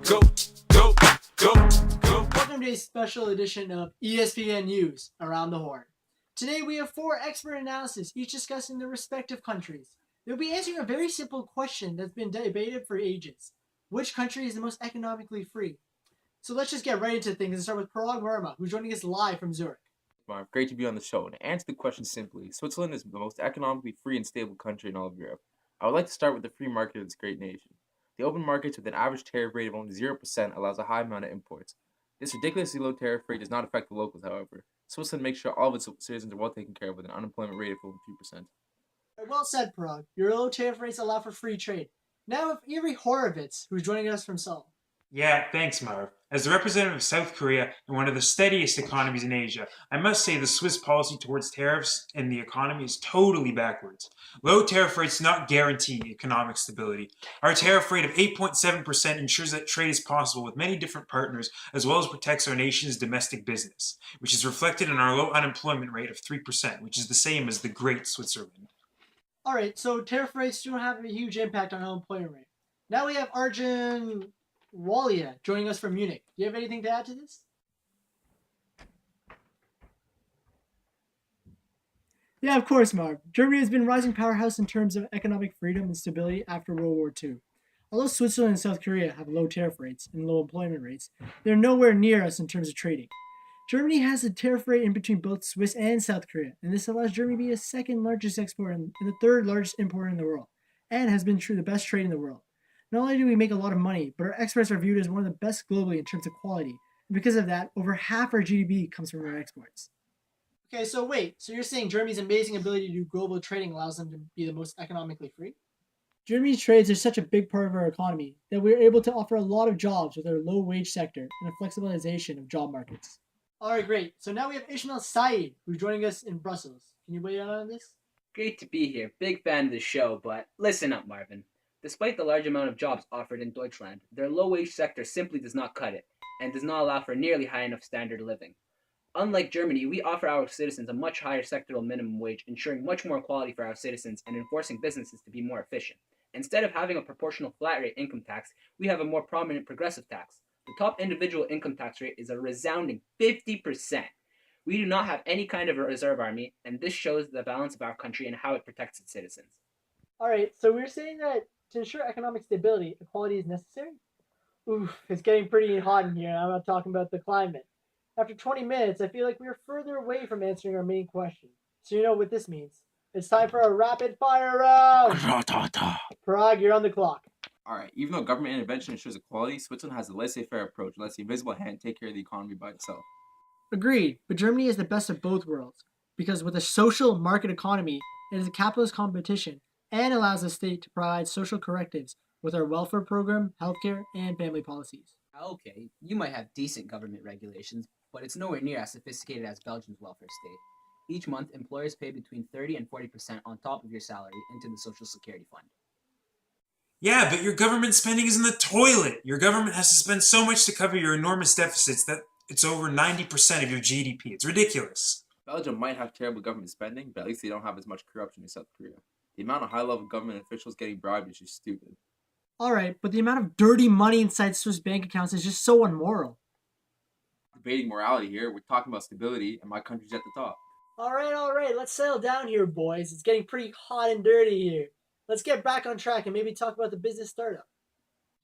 go, go, go, go. Welcome to a special edition of ESPN News Around the Horn. Today we have 4 expert analysis, each discussing their respective countries. They'll be answering a very simple question that's been debated for ages. Which country is the most economically free? So let's just get right into things and start with Parag Verma, who's joining us live from Zurich. Marv, great to be on the show. To answer the question simply, Switzerland is the most economically free and stable country in all of Europe. I would like to start with the free market of this great nation. The open markets with an average tariff rate of only 0% allows a high amount of imports. This ridiculously low tariff rate does not affect the locals, however. Switzerland makes sure all of its citizens are well taken care of with an unemployment rate of only 2%. Well said, Parag. Your low tariff rates allow for free trade. Now with Avery Horovitz, who's joining us from Seoul. Yeah, thanks, Marv. As the representative of South Korea and one of the steadiest economies in Asia, I must say the Swiss policy towards tariffs and the economy is totally backwards. Low tariff rates do not guarantee economic stability. Our tariff rate of 8.7% ensures that trade is possible with many different partners, as well as protects our nation's domestic business, which is reflected in our low unemployment rate of 3%, which is the same as the Great Switzerland. All right, so tariff rates don't have a huge impact on unemployment rate. Now we have Arjun Walia joining us from Munich. Do you have anything to add to this? Yeah, of course, Marv. Germany has been a rising powerhouse in terms of economic freedom and stability after World War II. Although Switzerland and South Korea have low tariff rates and low employment rates, they're nowhere near us in terms of trading. Germany has a tariff rate in between both Swiss and South Korea, and this allows Germany to be the second largest exporter and the third largest importer in the world, and has been the best trade in the world. Not only do we make a lot of money, but our exports are viewed as one of the best globally in terms of quality, and because of that, over half our GDP comes from our exports. Okay, so you're saying Germany's amazing ability to do global trading allows them to be the most economically free? Germany's trades are such a big part of our economy that we're able to offer a lot of jobs with our low wage sector and a flexibilization of job markets. All right, great. So now we have Ismail Saeed, who's joining us in Brussels. Can you weigh in on this? Great to be here. Big fan of the show, but listen up, Marvin. Despite the large amount of jobs offered in Deutschland, their low-wage sector simply does not cut it and does not allow for nearly high enough standard of living. Unlike Germany, we offer our citizens a much higher sectoral minimum wage, ensuring much more quality for our citizens and enforcing businesses to be more efficient. Instead of having a proportional flat rate income tax, we have a more prominent progressive tax. The top individual income tax rate is a resounding 50%. We do not have any kind of a reserve army, and this shows the balance of our country and how it protects its citizens. All right, so we're saying that to ensure economic stability, equality is necessary? Oof, it's getting pretty hot in here, and I'm not talking about the climate. After 20 minutes, I feel like we're further away from answering our main question. So you know what this means. It's time for a rapid fire round! Parag, you're on the clock. Alright, even though government intervention ensures equality, Switzerland has a laissez-faire approach and lets the invisible hand take care of the economy by itself. Agreed, but Germany is the best of both worlds, because with a social market economy, it is a capitalist competition and allows the state to provide social correctives with our welfare program, healthcare, and family policies. Okay, you might have decent government regulations, but it's nowhere near as sophisticated as Belgium's welfare state. Each month, employers pay between 30 and 40% on top of your salary into the Social Security Fund. Yeah, but your government spending is in the toilet. Your government has to spend so much to cover your enormous deficits that it's over 90% of your GDP. It's ridiculous. Belgium might have terrible government spending, but at least they don't have as much corruption as South Korea. The amount of high-level government officials getting bribed is just stupid. Alright, but the amount of dirty money inside Swiss bank accounts is just so immoral. Debating morality here, we're talking about stability, and my country's at the top. Alright, let's settle down here, boys. It's getting pretty hot and dirty here. Let's get back on track and maybe talk about the business startup.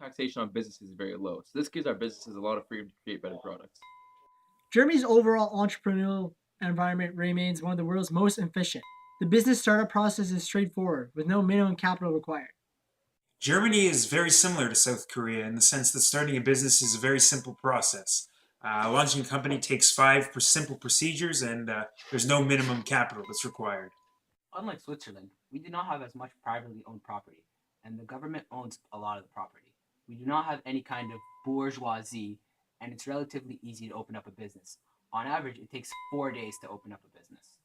Taxation on businesses is very low, so this gives our businesses a lot of freedom to create better products. Germany's overall entrepreneurial environment remains one of the world's most efficient. The business startup process is straightforward, with no minimum capital required. Germany is very similar to South Korea in the sense that starting a business is a very simple process. Launching a company takes 5 simple procedures, and there's no minimum capital that's required. Unlike Switzerland, we do not have as much privately owned property, and the government owns a lot of the property. We do not have any kind of bourgeoisie, and it's relatively easy to open up a business. On average, it takes 4 days to open up a business.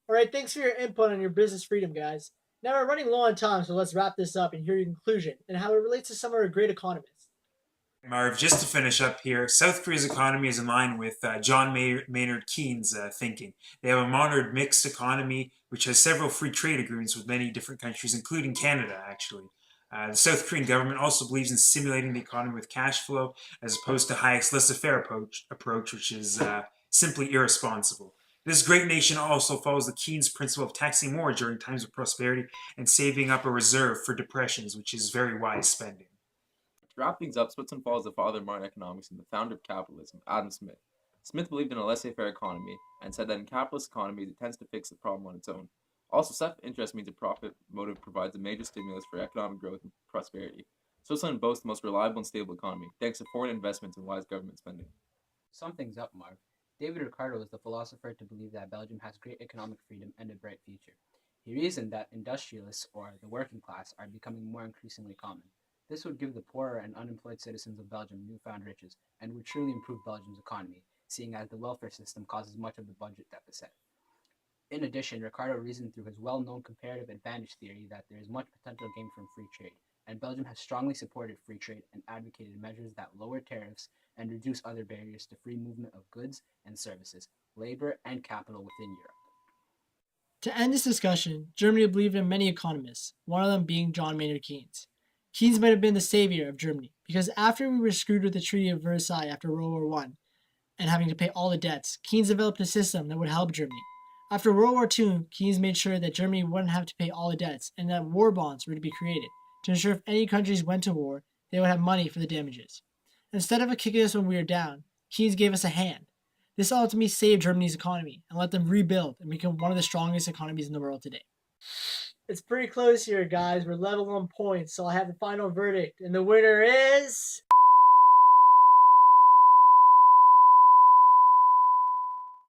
Alright, thanks for your input on your business freedom, guys. Now we're running low on time, so let's wrap this up and hear your conclusion and how it relates to some of our great economists. Marv, just to finish up here, South Korea's economy is in line with John Maynard Keynes' thinking. They have a modern mixed economy, which has several free trade agreements with many different countries, including Canada, actually. The South Korean government also believes in stimulating the economy with cash flow as opposed to Hayek's laissez-faire approach, which is simply irresponsible. This great nation also follows the Keynes principle of taxing more during times of prosperity and saving up a reserve for depressions, which is very wise spending. To wrap things up, Switzerland follows the father of modern economics and the founder of capitalism, Adam Smith. Smith believed in a laissez-faire economy and said that in capitalist economies it tends to fix the problem on its own. Also, self-interest means a profit motive provides a major stimulus for economic growth and prosperity. Switzerland boasts the most reliable and stable economy, thanks to foreign investments and wise government spending. To sum things up, Marv, David Ricardo is the philosopher to believe that Belgium has great economic freedom and a bright future. He reasoned that industrialists, or the working class, are becoming more increasingly common. This would give the poorer and unemployed citizens of Belgium newfound riches and would truly improve Belgium's economy, seeing as the welfare system causes much of the budget deficit. In addition, Ricardo reasoned through his well-known comparative advantage theory that there is much potential gained from free trade, and Belgium has strongly supported free trade and advocated measures that lower tariffs and reduce other barriers to free movement of goods and services, labor, and capital within Europe. To end this discussion, Germany believed in many economists, one of them being John Maynard Keynes. Keynes might have been the savior of Germany, because after we were screwed with the Treaty of Versailles after World War I and having to pay all the debts, Keynes developed a system that would help Germany. After World War II, Keynes made sure that Germany wouldn't have to pay all the debts and that war bonds were to be created to ensure if any countries went to war, they would have money for the damages. Instead of kicking us when we were down, Keynes gave us a hand. This ultimately saved Germany's economy and let them rebuild and become one of the strongest economies in the world today. It's pretty close here, guys. We're level on points, so I have the final verdict, and the winner is